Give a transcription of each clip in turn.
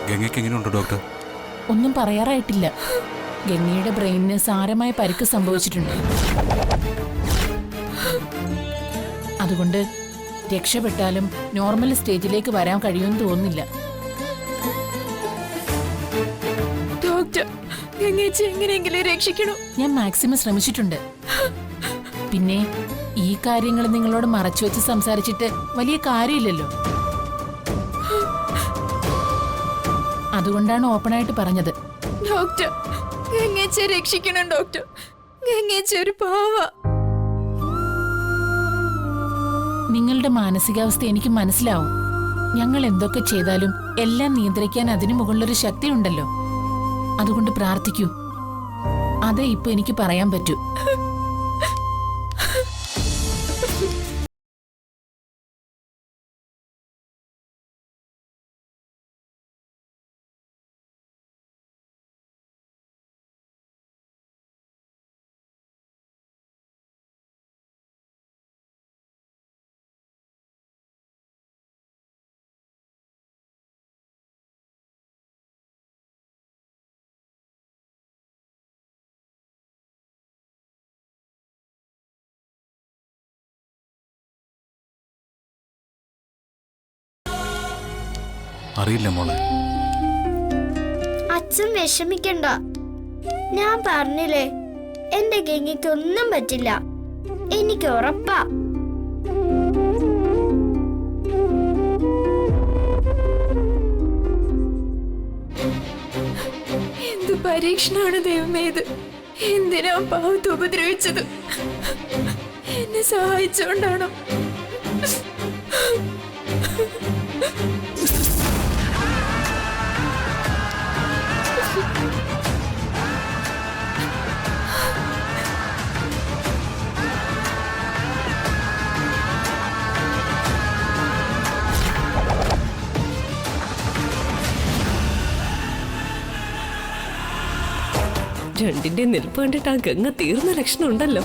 ഗംഗയ്ക്ക് എങ്ങനെയുണ്ട് ഡോക്ടർ? ഒന്നും പറയാറായിട്ടില്ല. ഗംഗയുടെ ബ്രെയിനിന് സാരമായ പരിക്ക് സംഭവിച്ചിട്ടുണ്ട്. അതുകൊണ്ട് രക്ഷപ്പെട്ടാലും നോർമൽ സ്റ്റേജിലേക്ക് വരാൻ കഴിയുമെന്ന് തോന്നുന്നില്ല. ഡോക്ടർ, ഗംഗേച്ചി എങ്ങനെയെങ്കിലും രക്ഷിക്കണം. ഞാൻ മാക്സിമം ശ്രമിച്ചിട്ടുണ്ട്. പിന്നെ ഈ കാര്യങ്ങൾ നിങ്ങളോട് മറച്ചു വെച്ച് സംസാരിച്ചിട്ട് വലിയ കാര്യമില്ലല്ലോ. അതുകൊണ്ടാണ് ഓപ്പണായിട്ട് പറഞ്ഞത്. ഡോക്ടർ, ഗംഗേച്ചിയെ രക്ഷിക്കണം ഡോക്ടർ. ഗംഗേച്ചി ഒരു പാവ. നിങ്ങളുടെ മാനസികാവസ്ഥ എനിക്ക് മനസ്സിലാവും. ഞങ്ങൾ എന്തൊക്കെ ചെയ്താലും എല്ലാം നിയന്ത്രിക്കാൻ അതിനു മുകളിലൊരു ശക്തി ഉണ്ടല്ലോ. അതുകൊണ്ട് പ്രാർത്ഥിക്കൂ. അതേ ഇപ്പൊ എനിക്ക് പറയാൻ പറ്റൂ. അറിയില്ല മോളെ. അച്ഛൻ വിഷമിക്കണ്ട. ഞാൻ പറഞ്ഞില്ലേ, എന്റെ ഗംഗയ്ക്ക് ഒന്നും പറ്റില്ല. എനിക്ക് ഉറപ്പാ. എന്ത് പരീക്ഷണാണ് ദൈവമേ ഇത്? എന്തിനാ പാവത്ത് ഉപദ്രവിച്ചത്? എന്നെ സഹായിച്ചോണ്ടാണോ? രണ്ടിന്റെ നിൽപ്പ് കണ്ടിട്ട് ആ ഗംഗ തീർന്ന ലക്ഷണം ഉണ്ടല്ലോ.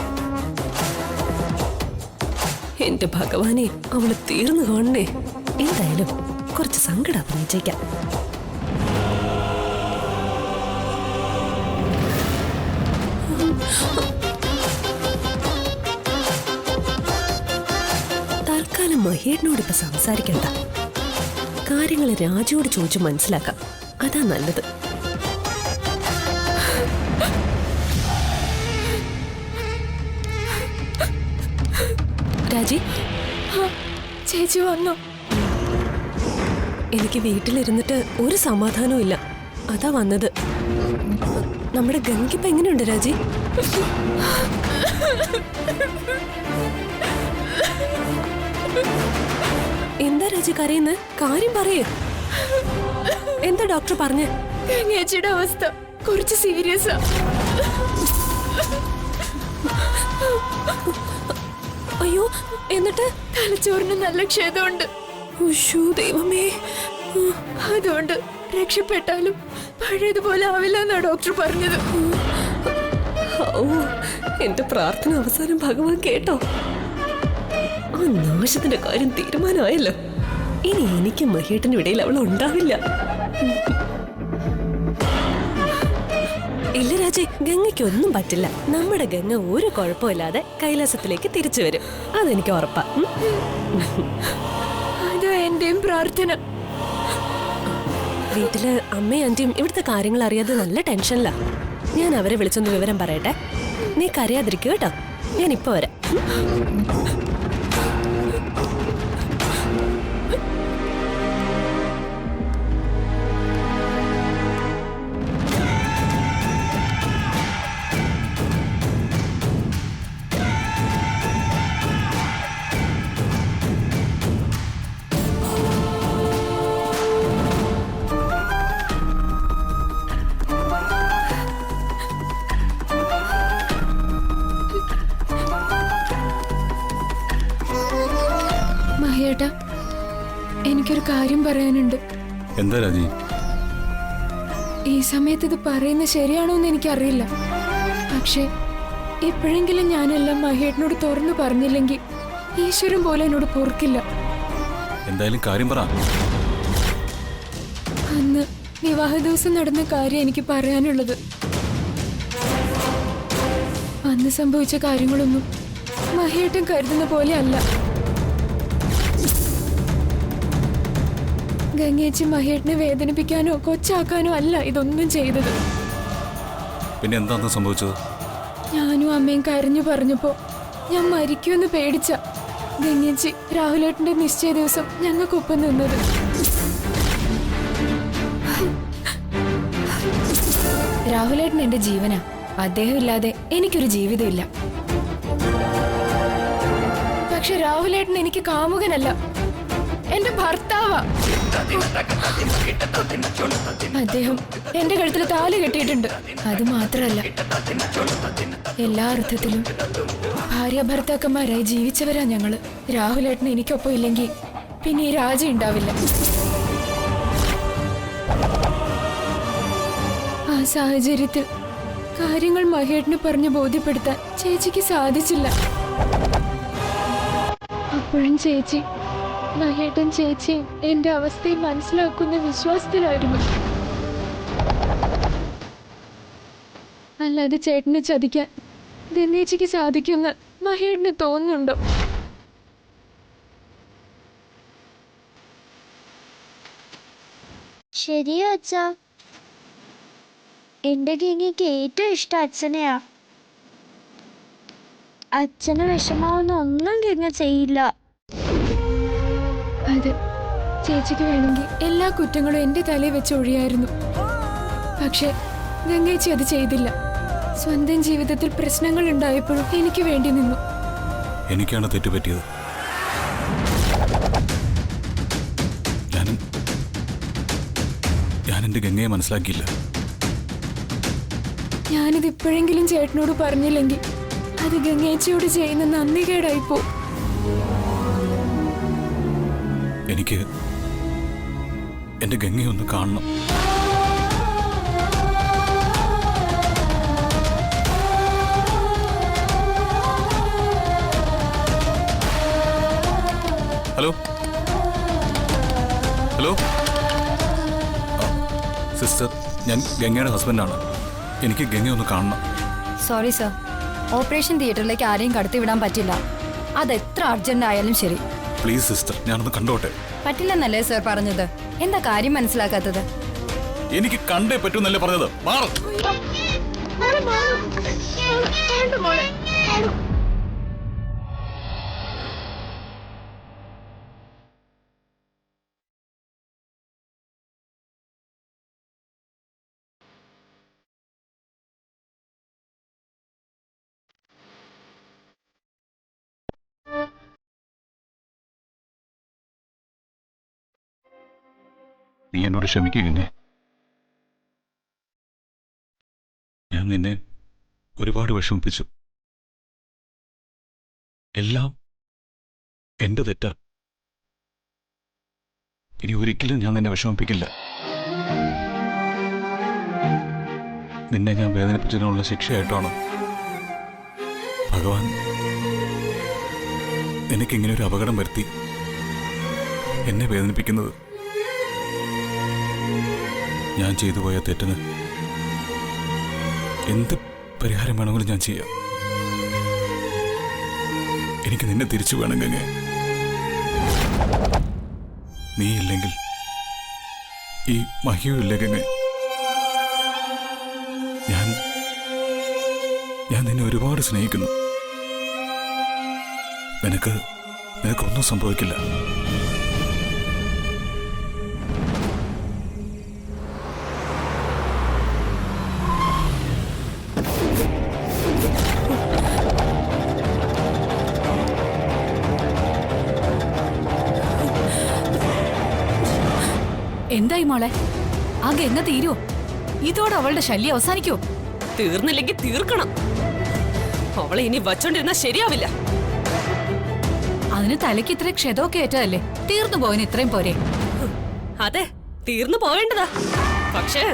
എന്റെ ഭഗവാനെ, അവള് തീർന്നു കാണണേ. എന്തായാലും കുറച്ച് സങ്കടം അഭിനയിച്ചേക്കാം. തൽക്കാലം മഹേടിനോട് ഇപ്പൊ സംസാരിക്കണ്ട. കാര്യങ്ങൾ രാജുവോട് ചോദിച്ചു മനസ്സിലാക്കാം. അതാ നല്ലത്. രാജി, ചേച്ചി വന്നു. എനിക്ക് വീട്ടിലിരുന്നിട്ട് ഒരു സമാധാനവും ഇല്ല. അതാ വന്നത്. നമ്മുടെ ഗംഗിപ്പ എങ്ങനെയുണ്ട് രാജി? എന്താ രാജി കരയുന്നത്? കാര്യം പറയേ. എന്താ ഡോക്ടർ പറഞ്ഞേ? ഗംഗേച്ചിയുടെ അവസ്ഥ കുറച്ച് സീരിയസാ. അയ്യോ, എന്നിട്ട്? തലച്ചോറിന് നല്ല ക്ഷതമുണ്ട്. ദൈവമേ, അതുകൊണ്ട് രക്ഷപ്പെട്ടാലും പഴയതുപോലെ ആവില്ല എന്നാ ഡോക്ടർ പറഞ്ഞത്. ഓ, എന്റെ പ്രാർത്ഥന അവസാനം ഭഗവാൻ കേട്ടോ. ആ നാശത്തിന്റെ കാര്യം തീരുമാനമായല്ലോ. ഇനി എനിക്കും മഹേട്ടനും ഇടയിൽ അവൾ ഉണ്ടാവില്ല. ഇല്ല രാജി, ഗംഗയ്ക്കൊന്നും പറ്റില്ല. നമ്മുടെ ഗംഗ ഒരു കുഴപ്പമില്ലാതെ കൈലാസത്തിലേക്ക് തിരിച്ചു വരും. അതെനിക്ക് ഉറപ്പാ. അതാ എന്റെയും പ്രാർത്ഥന. വീട്ടില് അമ്മയും ആന്റിയും ഇവിടുത്തെ കാര്യങ്ങൾ അറിയാതെ നല്ല ടെൻഷനിലാ. ഞാൻ അവരെ വിളിച്ചൊന്ന് വിവരം പറയട്ടെ. നീ കരയാതിരിക്കുക കേട്ടോ. ഞാൻ ഇപ്പൊ വരാം. മഹേട്ടാ, എനിക്കൊരു കാര്യം പറയാനുണ്ട്. എന്താ രാജി? ഈ സമയത്ത് ഇത് പറയുന്നത് ശരിയാണോ എന്ന് എനിക്കറിയില്ല. പക്ഷെ എപ്പോഴെങ്കിലും ഞാനെല്ലാം മഹേട്ടനോട് തുറന്നു പറഞ്ഞില്ലെങ്കിൽ ഈശ്വരൻ പോലെ എന്നോട് പൊറുക്കില്ല. എന്തായാലും കാര്യം പറ. അന്ന് വിവാഹ ദിവസം നടന്ന കാര്യം എനിക്ക് പറയാനുള്ളത്. അന്ന് സംഭവിച്ച കാര്യങ്ങളൊന്നും മഹിയേട്ടൻ കരുതുന്ന പോലെ അല്ല. ഗംഗേച്ചി മഹിയേട്ടനെ വേദനിപ്പിക്കാനോ കൊച്ചാക്കാനോ അല്ല ഇതൊന്നും ചെയ്തത്. പിന്നെ എന്താന്ന് സംഭവിച്ചത്? ഞാനും അമ്മയും കരഞ്ഞു പറഞ്ഞപ്പോ ഞാൻ മരിക്കുമെന്ന് പേടിച്ച ഗംഗേച്ചി രാഹുലേട്ടന്റെ നിശ്ചയ ദിവസം ഞങ്ങൾക്കൊപ്പം നിന്നത്. രാഹുലേട്ടൻ എന്റെ ജീവനാ. അദ്ദേഹം ഇല്ലാതെ എനിക്കൊരു ജീവിതമില്ല. പക്ഷെ രാഹുലേട്ടൻ എനിക്ക് കാമുകനല്ല, എന്റെ ഭർത്താവാ. അദ്ദേഹം എന്റെ കഴുത്തിൽ താലി കെട്ടിയിട്ടുണ്ട്. അത് മാത്രല്ല, എല്ലാ അർത്ഥത്തിലും ഭാര്യ ഭർത്താക്കന്മാരായി ജീവിച്ചവരാ ഞങ്ങള്. രാഹുലേട്ടൻ എനിക്കൊപ്പം ഇല്ലെങ്കിൽ പിന്നെ ഈ രാജ്യം ഉണ്ടാവില്ല. ആ സാഹചര്യത്തിൽ കാര്യങ്ങൾ മഹേട്ടന് പറഞ്ഞ് ബോധ്യപ്പെടുത്താൻ ചേച്ചിക്ക് സാധിച്ചില്ല. അപ്പോഴും ചേച്ചി മഹേട്ടൻ ചേച്ചിയും എന്റെ അവസ്ഥയും മനസ്സിലാക്കുന്ന വിശ്വാസത്തിലായിരുന്നു. അല്ലാതെ ചേട്ടനെ ചതിക്കാൻ ഗംഗേച്ചിക്ക് സാധിക്കുമെന്ന് മഹേട്ടന് തോന്നുന്നുണ്ടോ? ശരിയോ അച്ഛാ? എന്റെ ഗംഗയ്ക്ക് ഏറ്റവും ഇഷ്ടം അച്ഛനെയാ. അച്ഛന് വിഷമാവുന്ന ഒന്നും ഗംഗ ചെയ്യില്ല. അതെ, ചേച്ചിക്ക് വേണമെങ്കിൽ എല്ലാ കുറ്റങ്ങളും എന്റെ തലയിൽ വെച്ച് ഒഴിയായിരുന്നു. പക്ഷെ ഗംഗേച്ചി അത് ചെയ്തില്ല. സ്വന്തം ജീവിതത്തിൽ പ്രശ്നങ്ങൾ ഉണ്ടായപ്പോഴും എനിക്ക് വേണ്ടി നിന്നു. എനിക്കാണ് തെറ്റുപറ്റിയത്. ഞാൻ എൻ്റെ ഗംഗയെ മനസ്സിലാക്കിയില്ല. ഞാനിത് ഇപ്പോഴെങ്കിലും ചേട്ടനോട് പറഞ്ഞില്ലെങ്കിൽ അത് ഗംഗേച്ചിയോട് ചെയ്യുന്ന നന്ദികേടായിപ്പോ. എനിക്ക് എൻ്റെ ഗംഗയെ ഒന്ന് കാണണം. ഹലോ ഹലോ സിസ്റ്റർ, ഞാൻ ഗംഗയുടെ ഹസ്ബൻഡാണ്. എനിക്ക് ഗംഗയെ ഒന്ന് കാണണം. സോറി സർ, ഓപ്പറേഷൻ തിയേറ്ററിലേക്ക് ആരെയും കടത്തിവിടാൻ പറ്റില്ല. അതെത്ര അർജന്റ് ആയാലും ശരി. പ്ലീസ് സിസ്റ്റർ, ഞാനൊന്ന് കണ്ടോട്ടെ. പറ്റില്ലെന്നല്ലേ സർ പറഞ്ഞത്? എന്താ കാര്യം മനസ്സിലാക്കാത്തത്? എനിക്ക് കണ്ടേ പറ്റൂന്നല്ലേ പറഞ്ഞത്. മാറും. നീ എന്നോട് ക്ഷമിക്കുകന്നെ. ഞാൻ നിന്നെ ഒരുപാട് വിഷമിപ്പിച്ചു. എല്ലാം എന്റെ തെറ്റാ. ഇനി ഒരിക്കലും ഞാൻ നിന്നെ വിഷമിപ്പിക്കില്ല. നിന്നെ ഞാൻ വേദനിപ്പിച്ചതിനുള്ള ശിക്ഷയായിട്ടാണ് ഭഗവാൻ നിനക്കിങ്ങനെ ഒരു അപകടം വരുത്തി എന്നെ വേദനിപ്പിക്കുന്നത്. ഞാൻ ചെയ്തു പോയ തെറ്റിന് എന്ത് പരിഹാരം വേണമെങ്കിലും ഞാൻ ചെയ്യാം. എനിക്ക് നിന്നെ തിരിച്ചു വേണമെങ്കിൽ നീ ഇല്ലെങ്കിൽ ഈ മഹിയും ഇല്ല ഗംഗ. ഞാൻ നിന്നെ ഒരുപാട് സ്നേഹിക്കുന്നു. നിനക്കൊന്നും സംഭവിക്കില്ല. എന്തായി മോളെ? ആ ഗംഗ തീരുവോ? ഇതോടെ അവളുടെ ശല്യം അവസാനിക്കോ? തീർന്നില്ലെങ്കിൽ തീർക്കണം. അവളെ ഇനി വച്ചോണ്ടിരുന്നാ ശരിയാവില്ല. അതിന് തലയ്ക്ക് ഇത്രയും ക്ഷതമൊക്കെ ഏറ്റതല്ലേ? തീർന്നു പോയിന് ഇത്രയും പോരെ? അതെ, തീർന്നു പോവേണ്ടതാ. പക്ഷേ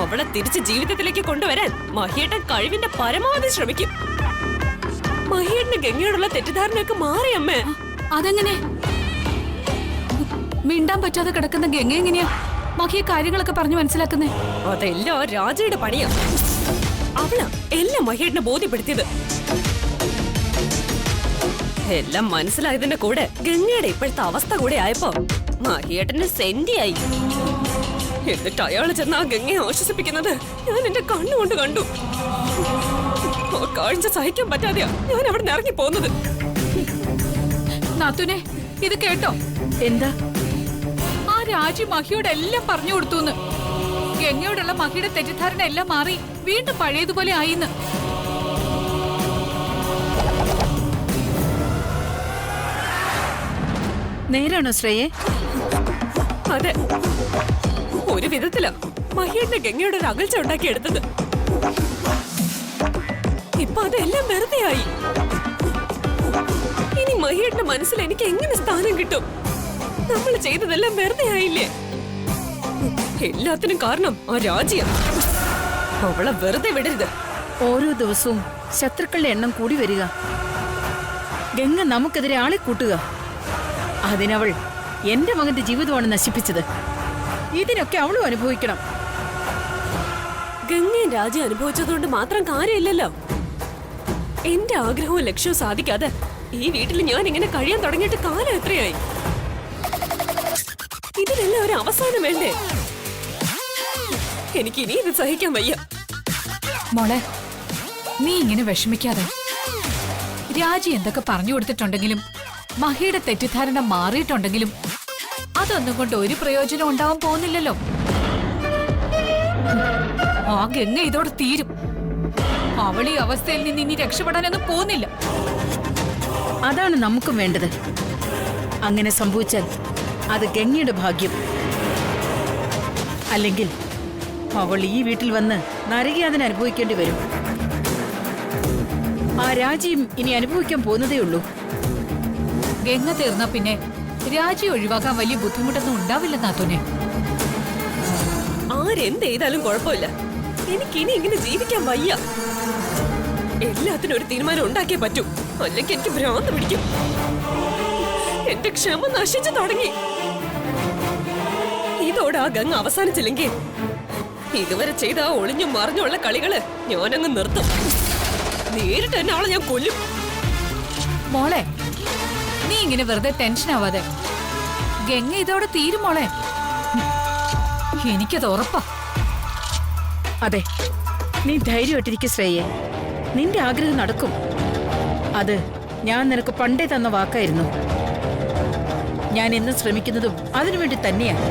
അവളെ തിരിച്ച് ജീവിതത്തിലേക്ക് കൊണ്ടുവരാൻ മഹിയേട്ടൻ കഴിവിന്റെ പരമാവധി ശ്രമിക്കും. മഹിയേട്ടന് ഗംഗയോടുള്ള തെറ്റിദ്ധാരണയൊക്കെ മാറിയമ്മേ. അതെങ്ങനെ? മിണ്ടാൻ പറ്റാതെ കിടക്കുന്ന ഗംഗ എങ്ങനെയാ ബാക്കി കാര്യങ്ങളൊക്കെ പറഞ്ഞു മനസ്സിലാക്കുന്നേ? അതെല്ലാം ആ രാജയുടെ പണിയാ. അവളാ എല്ലാം മഹേട്ടിനെ ബോധ്യപ്പെടുത്തിയത്. എല്ലാം മനസ്സിലായതിന്റെ കൂടെ ഗംഗയുടെ ഇപ്പോഴത്തെ അവസ്ഥ കൂടെ ആയപ്പോ മഹേട്ടന് സെന്റിയായി. എന്നിട്ട് അയാള് ചെന്ന് ആ ഗംഗയെ ആശ്വസിപ്പിക്കുന്നത് ഞാൻ എന്റെ കണ്ണുകൊണ്ട് കണ്ടു. ആ കാഴ്ച സഹിക്കാൻ പറ്റാതെയാ ഞാൻ അവിടെ നിന്ന് ഇറങ്ങി പോകുന്നത്. നാത്തുനെ, ഇത് കേട്ടോ? എന്താ? ആ രാജി മഹിയോട് എല്ലാം പറഞ്ഞു കൊടുത്തുന്ന്. ഗംഗയോടുള്ള മഹിയുടെ തെറ്റിദ്ധാരണ എല്ലാം മാറി വീണ്ടും പഴയതുപോലെ ആയിന്ന്. നേരാണോ ശ്രേയെ? അതെ, ഒരു വിധത്തിലാ മഹിയുടെ ഗംഗയുടെ ഒരു അകൽച്ച ഉണ്ടാക്കി എടുത്തത്. ഇപ്പൊ അതെല്ലാം വെറുതെയായി. ഇനി മഹിയുടെ മനസ്സിൽ എനിക്ക് എങ്ങനെ സ്ഥാനം കിട്ടും? നമ്മൾ ചെയ്തതെല്ലാം വെറുതെ ആയില്ലേ? എല്ലാത്തിനും കാരണം ആ രാജിയാ. അവളെ വെറുതെ വിടരുത്. ഓരോ ദിവസവും ശത്രുക്കളുടെ എണ്ണം കൂടി വരിക. ഗംഗ നമുക്കെതിരെ ആളെ കൂട്ടുക. അതിനവൾ എന്റെ മകന്റെ ജീവിതമാണ് നശിപ്പിച്ചത്. ഇതിനൊക്കെ അവളും അനുഭവിക്കണം. ഗംഗയും രാജി അനുഭവിച്ചതുകൊണ്ട് മാത്രം കാര്യമില്ലല്ലോ. എന്റെ ആഗ്രഹവും ലക്ഷ്യവും സാധിക്കാതെ ഈ വീട്ടിൽ ഞാൻ ഇങ്ങനെ കഴിയാൻ തുടങ്ങിയിട്ട് കാലം എത്രയായി? ഇതിനെല്ലാം ഒരു അവസാനം വേണ്ടേ? എനിക്ക് ഇനി ഇത് സഹിക്കാൻ വയ്യ. മോളെ, നീ ഇങ്ങനെ വിഷമിക്കാതെ. രാജി എന്തൊക്കെ പറഞ്ഞു കൊടുത്തിട്ടുണ്ടെങ്കിലും മഹിയുടെ തെറ്റിദ്ധാരണ മാറിയിട്ടുണ്ടെങ്കിലും അതൊന്നും കൊണ്ട് ഒരു പ്രയോജനം ഉണ്ടാവാൻ പോകുന്നില്ലല്ലോ. ആ ഗംഗ ഇതോടെ തീരും. അവൾ ഈ അവസ്ഥയിൽ നിന്ന് ഇനി രക്ഷപ്പെടാനൊന്നും പോകുന്നില്ല. അതാണ് നമുക്കും വേണ്ടത്. അങ്ങനെ സംഭവിച്ചാൽ അത് ഗംഗയുടെ ഭാഗ്യം. അല്ലെങ്കിൽ അവൾ ഈ വീട്ടിൽ വന്ന് നരകയാതന അനുഭവിക്കേണ്ടി വരും. ആ രാജിയും ഇനി അനുഭവിക്കാൻ പോകുന്നതേ ഉള്ളൂ. ഗംഗ തീർന്ന പിന്നെ രാജി ഒഴിവാക്കാൻ വലിയ ബുദ്ധിമുട്ടൊന്നും ഉണ്ടാവില്ല നാത്തൂനെ. ആരെന്ത് ചെയ്താലും കുഴപ്പമില്ല. എനിക്കിനി ഇങ്ങനെ ജീവിക്കാൻ വയ്യ. എല്ലാത്തിനും ഒരു തീരുമാനം ഉണ്ടാക്കിയേ പറ്റൂ, അല്ലെങ്കിൽ എനിക്ക് ഭ്രാന്ത് പിടിക്കും. എന്റെ ക്ഷമ നശിച്ചു തുടങ്ങി. ഇതോടെ ആ ഗംഗ അവസാനിച്ചില്ലെങ്കിൽ ഇതുവരെ ചെയ്ത ആ ഒളിഞ്ഞും മറിഞ്ഞുള്ള കളികള് ഞാനങ്ങ് നിർത്തും. നേരിട്ട് തന്നെ അവളെ ഞാൻ കൊല്ലും. മോളെ, നീ ഇങ്ങനെ വെറുതെ ടെൻഷൻ ആവാതെ. ഗംഗ ഇതോടെ തീരും മോളെ. എനിക്കത് ഉറപ്പാ. അതെ, നീ ധൈര്യമായിട്ടിരിക്കും ശ്രേയെ. നിന്റെ ആഗ്രഹം നടക്കും. അത് ഞാൻ നിനക്ക് പണ്ടേ തന്ന വാക്കായിരുന്നു. ഞാൻ എന്നും ശ്രമിക്കുന്നതും അതിനുവേണ്ടി തന്നെയാണ്.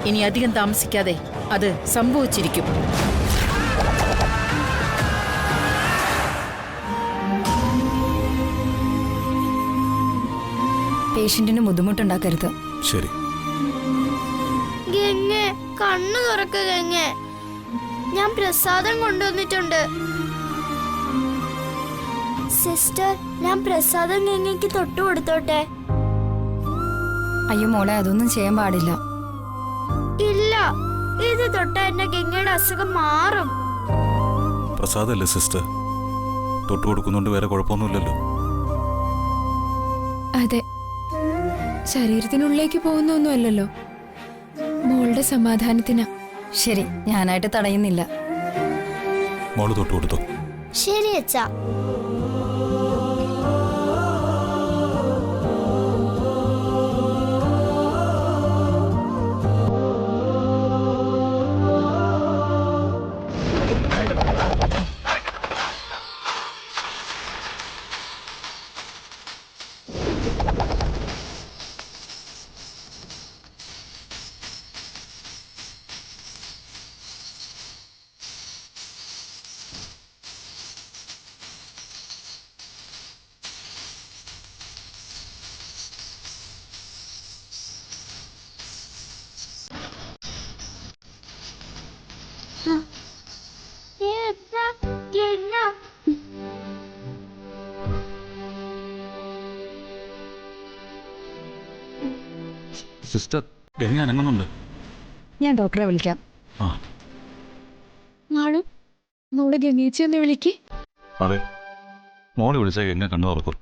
ഇനി അധികം താമസിക്കാതെ അത് സംഭവിച്ചിരിക്കും. പേഷ്യന്റിന് ബുദ്ധിമുട്ടുണ്ടാക്കരുത്. ശരി. ഗംഗെ, കണ്ണു തുറക്ക് ഗംഗെ. ഞാൻ പ്രസാദം കൊണ്ടുവന്നിട്ടുണ്ട്. സിസ്റ്റർ, ഞാൻ പ്രസാദം ഗംഗയ്ക്ക് തൊട്ടു കൊടുത്തോട്ടെ? അയ്യോ മോളെ, അതൊന്നും ചെയ്യാൻ പാടില്ല. ഇല്ല, ഇത് തൊട്ട എന്റെ ഗംഗയുടെ അസുഖം മാറും. പ്രസാദല്ലേ സിസ്റ്റർ? തൊട്ടു കൊടുക്കുന്നുണ്ട്, വേറെ കുഴപ്പമൊന്നുമില്ലല്ലോ. അതെ, ശരീരത്തിനുള്ളിലേക്ക് പോകുന്നൊന്നുമല്ലല്ലോ. മോളുടെ സമാധാനത്തിനാ. ശരി, ഞാനായിട്ട് തടയുന്നില്ല. മോള് തൊട്ടു കൊടുത്തോ? ശരി അച്ഛാ. സിസ്റ്റർ, ഗംഗ അനങ്ങുന്നുണ്ട്. ഞാൻ ഡോക്ടറെ വിളിക്കാം. ആ നാളും മോള് ഗംഗേച്ചി ഒന്ന് വിളിക്ക്. അതെ, മോളെ വിളിച്ചാൽ ഗംഗ കണ്ണു തുറക്കും.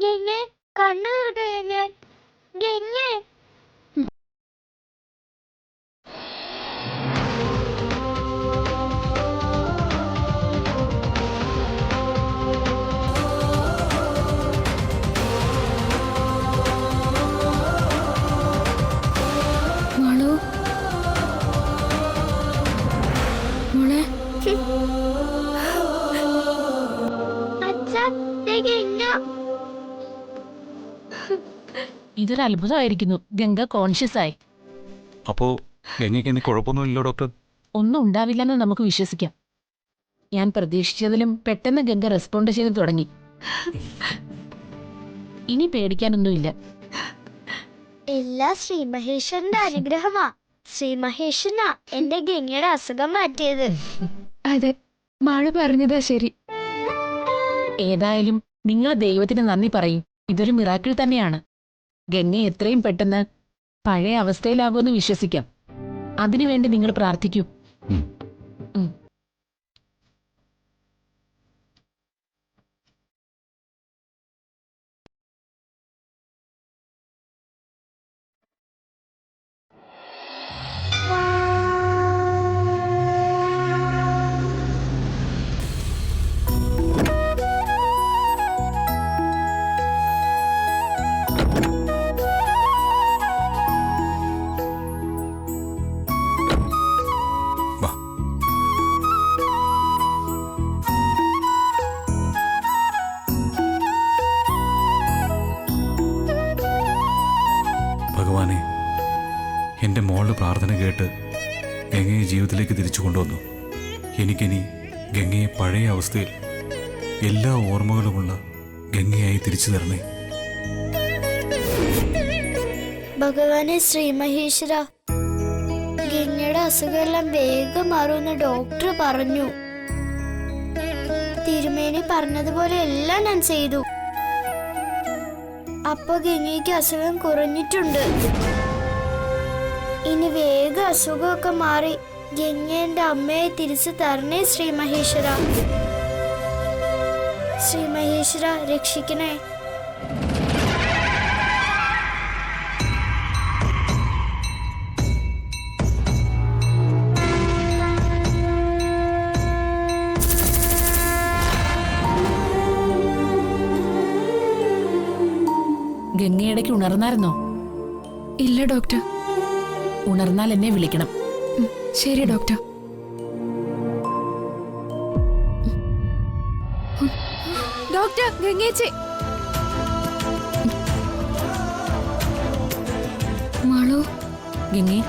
ഗംഗെ, കണ്ണു തുറക്ക് ഗംഗെ. ഗംഗെ. ഇതൊരു അത്ഭുതമായിരിക്കുന്നു. ഗംഗ കോൺഷ്യസ് ആയി. അപ്പോ ഗംഗയ്ക്ക് ഇനി കുഴപ്പമൊന്നുമില്ലല്ലോ ഡോക്ടർ? ഒന്നും ഉണ്ടാവില്ലെന്ന് നമുക്ക് വിശ്വസിക്കാം. ഞാൻ പ്രതീക്ഷിച്ചതിലും പെട്ടെന്ന് ഗംഗ റെസ്പോണ്ട് ചെയ്ത് തുടങ്ങി. ഇനി പേടിക്കാനൊന്നുമില്ല. എല്ലാ ശ്രീ മഹേശ്വരന്റെ അനുഗ്രഹമാ. ശ്രീ മഹേശ്വരനാ എന്റെ ഗംഗയുടെ അസുഖം മാറ്റിയത്. അതെ, മാള് പറഞ്ഞതാ ശരി. ഏതായാലും നിങ്ങൾ ദൈവത്തിന് നന്ദി പറയും. ഇതൊരു മിറാക്കിൾ തന്നെയാണ്. ഗംഗ എത്രയും പെട്ടെന്ന് പഴയ അവസ്ഥയിലാകുമെന്ന് വിശ്വസിക്കാം. അതിനുവേണ്ടി നിങ്ങൾ പ്രാർത്ഥിക്കൂ. ഉം. ഉം. വാ. ഭഗവാനെ, എൻ്റെ മോളുടെ പ്രാർത്ഥന കേട്ട് ഗംഗയെ ജീവിതത്തിലേക്ക് തിരിച്ചു കൊണ്ടുവന്നു. എനിക്കിനി ഗംഗയെ പഴയ അവസ്ഥയിൽ എല്ലാ ഓർമ്മകളുമുള്ള ഗംഗയായി തിരിച്ചു തരണേ. ഭഗവാനെ ശ്രീ മഹേശ്വര, ഗംഗയുടെ അസുഖമെല്ലാം വേഗം മാറുമെന്ന് ഡോക്ടർ പറഞ്ഞു. തിരുമേനി പറഞ്ഞതുപോലെ എല്ലാം ഞാൻ ചെയ്തു. അപ്പൊ ഗംഗയ്ക്ക് അസുഖം കുറഞ്ഞിട്ടുണ്ട്. ഇനി വേഗം അസുഖമൊക്കെ മാറി ഗംഗ എന്റെ അമ്മയെ തിരിച്ചു തരണേ ശ്രീ മഹേശ്വര. ശ്രീ മഹേശ്വര രക്ഷിക്കണേ. ഗംഗയിടയ്ക്ക് ഉണർന്നായിരുന്നോ? ഇല്ല ഡോക്ടർ. ഉണർന്നാൽ എന്നെ വിളിക്കണം. ശരി ഡോക്ടർ. ഡോക്ടർ, ഗംഗേച്ചി. മാളു. ഗംഗേ,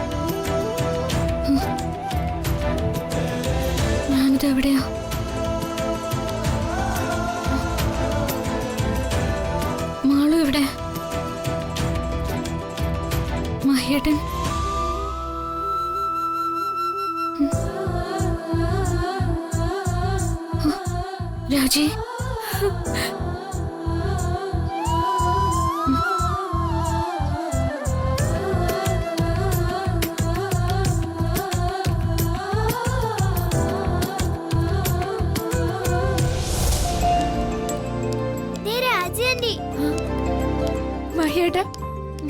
ഞാനിത് എവിടെയാ? മാളു എവിടെ? മഹിയേട്ടൻ? രാജി. മഹിയേട്ട,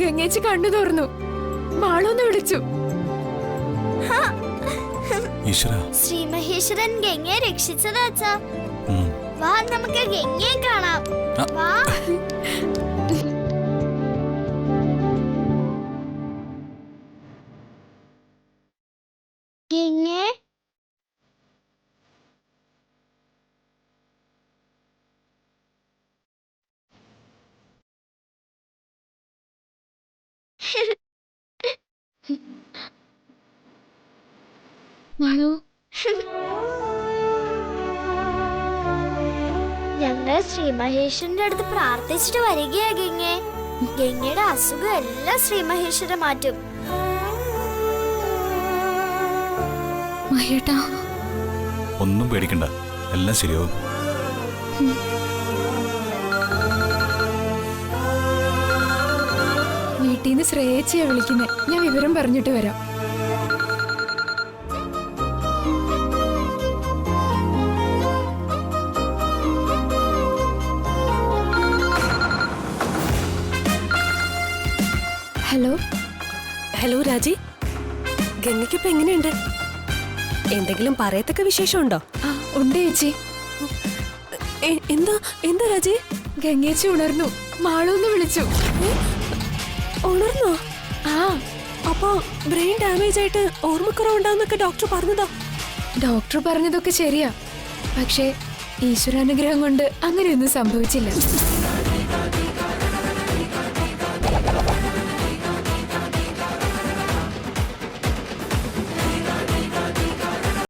ഗംഗേച്ചി കണ്ണു തുറന്നു. മാളൊന്ന് വിളിച്ചു. ഈശ്വര, ശ്രീ മഹേശ്വരൻ ഗംഗയെ രക്ഷിച്ചതാച്ചാ. ഉം. വാ, നമുക്ക് ഗംഗയെ കാണാം. ആ. വാ. ഗംഗേ, മാളു. ഞങ്ങൾ ശ്രീ മഹേശ്വരന്റെ അടുത്ത് പ്രാർത്ഥിച്ചിട്ട് വരികയാ ഗംഗേ. ഗംഗയുടെ അസുഖം എല്ലാം ശ്രീ മഹേശ്വര മാറ്റും. മഹിയേട്ട, ഒന്നും പേടിക്കണ്ട, എല്ലാം ശരിയാവും. വീട്ടിൽ നിന്ന് ശ്രേയച്ചിയാ വിളിക്കുന്നേ. ഞാൻ വിവരം പറഞ്ഞിട്ട് വരാം. ഹലോ. ഹലോ രാജി, ഗംഗയ്ക്കിപ്പോ എങ്ങനെയുണ്ട്? എന്തെങ്കിലും പറയത്തക്ക വിശേഷമുണ്ടോ? ആ, ഉണ്ട് ചേച്ചി. എന്താ എന്താ രാജി? ഗംഗേച്ചി ഉണർന്നു. മാളൂന്ന് വിളിച്ചു. ഉണർന്നോ? ആ, അപ്പൊ ബ്രെയിൻ ഡാമേജ് ആയിട്ട് ഓർമ്മക്കുറവുണ്ടാവുന്നൊക്കെ ഡോക്ടർ പറഞ്ഞതോ? ഡോക്ടർ പറഞ്ഞതൊക്കെ ശരിയാ. പക്ഷേ ഈശ്വരാനുഗ്രഹം കൊണ്ട് അങ്ങനെയൊന്നും സംഭവിച്ചില്ല.